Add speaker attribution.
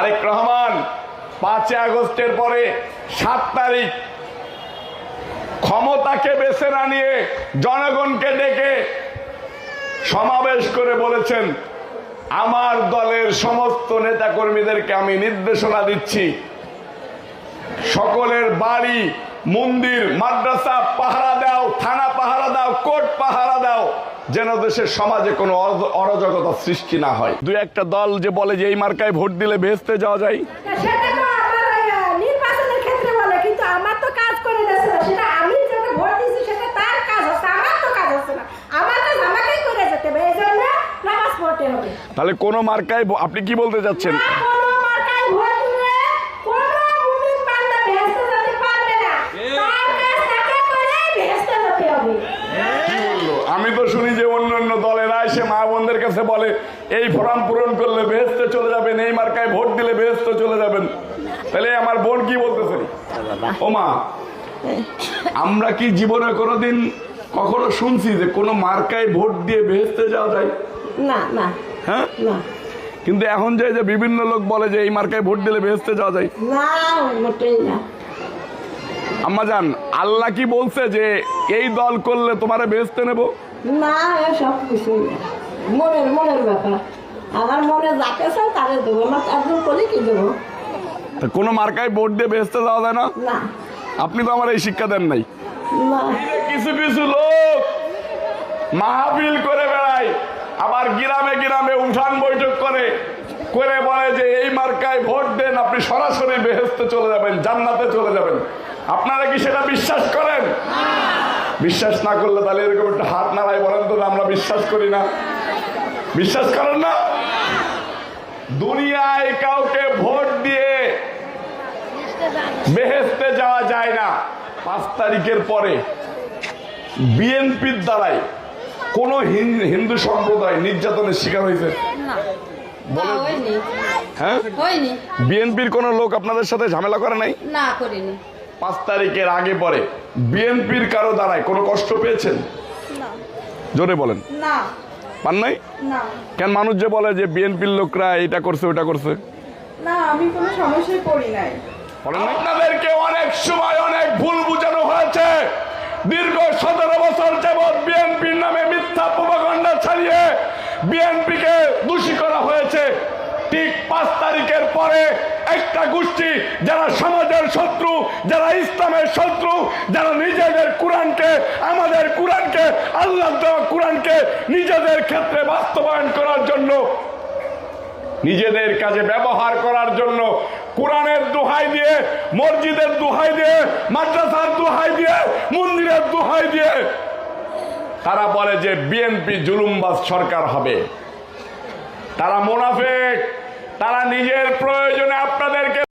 Speaker 1: তারেক রহমান 5 আগস্টের পরে 7 তারিখ ক্ষমতাকে বেছে না নিয়ে জনগণকে ডেকে সমাবেশ করে বলেছেন, আমার দলের সমস্ত নেতাকর্মীদেরকে আমি নির্দেশনা দিচ্ছি, সকলের বাড়ি, মন্দির, মাদ্রাসা পাহারা দাও, থানা পাহারা দাও, কোর্ট পাহারা দাও, যেন দেশের সমাজে কোনো অরাজকতা সৃষ্টি না হয়। দুই একটা দল যে বলে যে এই মার্কায় ভোট দিলে ভেস্তে যাওয়া যায়, তাহলে কোন মার্কায় আপনি কি বলতে চাচ্ছেন? আমি তো শুনি যে অন্যান্য দলেরা এসে মা বোনদের কাছে বলে এই ফর্ম পূরণ করলে বেহেশতে চলে যাবেন, এই মার্কায় ভোট দিলে বেহেশতে চলে যাবেন। তাহলে আমার বোন কি বলতেছে? ও মা, আমরা কি জীবনে কোনোদিন কখনো শুনছি যে কোনো মার্কায় ভোট দিয়ে বেহেশতে যাওয়া যায়?
Speaker 2: না না।
Speaker 1: হ্যাঁ, কিন্তু এখন যে বিভিন্ন লোক বলে যে এই মার্কায় ভোট দিলে বেহেশতে যাওয়া যায়।
Speaker 2: না, মোটেই না।
Speaker 1: আম্মা জান, আল্লাহ কি বলছে যে এই দল করলে তোমারে বেহেশতে নেব?
Speaker 2: না, সব কিছু মনের ব্যাপার। আমার মনে যাকে চাই তারে দেবো, আমার একজন করলে কি দেবো।
Speaker 1: কোনো মার্কায় ভোট দিয়ে বেহেশতে যাওয়া যায় না?
Speaker 2: না।
Speaker 1: আপনি তো আমার এই শিক্ষা দেন নাই।
Speaker 2: না।
Speaker 1: কিছু কিছু লোক মাহফিল করে বেড়ায়, আবার গ্রামে গ্রামে উঠান বৈঠক করে বলে যে এই মার্কায় ভোট দেন, আপনি সরাসরি বেহেশতে চলে যাবেন, জান্নাতে চলে যাবেন। আপনারা কি সেটা বিশ্বাস করেন? বিশ্বাস না করলে তাহলে এরকম একটা হাত নাড়াই বলেন তো, আমরা বিশ্বাস করি না। বিশ্বাস করেন না? দুনিয়ায় কাউকে ভোট দিয়ে বেহেশতে যাওয়া যায় না। 5 তারিখের পরে বিএনপির দ্বারাই কোন হিন্দু সম্প্রদায় নির্যাতনের শিকার হয়েছে? হ্যাঁ, বিএনপির কোন লোক আপনাদের সাথে ঝামেলা করে নাই?
Speaker 2: না, করিনি।
Speaker 1: 5 তারিখের আগে পরে বিএনপির কারো দ্বারাই কোনো কষ্ট পেয়েছেন? জোরে বলেন।
Speaker 2: না।
Speaker 1: পান নাই?
Speaker 2: না।
Speaker 1: কেন মানুষ যে বলে যে বিএনপির লোকরা এটা করছে ওটা করছে?
Speaker 2: না, আমি কোনো সমস্যায় পড়ি নাই।
Speaker 1: আপনাদেরকে অনেক সময় অনেক ভুল বুঝানো হয়েছে। দীর্ঘ 17 বছর যাবৎ বিএনপির নামে মিথ্যা প্রপাগান্ডা ছাড়িয়ে বিএনপিকে দোষী করা হয়েছে। ঠিক 5 তারিখের পরে একটা গোষ্ঠী যারা সমাজের শত্রু, যারা ইসলামের শত্রু, যারা নিজেদের কোরআনকে, আমাদের কোরআনকে, আল্লাহ দেওয়া কোরআনকে নিজেদের ক্ষেত্রে বাস্তবায়ন করার জন্য, নিজেদের কাজে ব্যবহার করার জন্য কোরআনের দোহাই দিয়ে, মসজিদের দোহাই দিয়ে, মাদ্রাসার দোহাই দিয়ে, মন্দিরের দোহাই দিয়ে তারা বলে যে বিএনপি জুলুমবাজ সরকার হবে। তারা মুনাফিক। তারা নিজের প্রয়োজনে আপনাদেরকে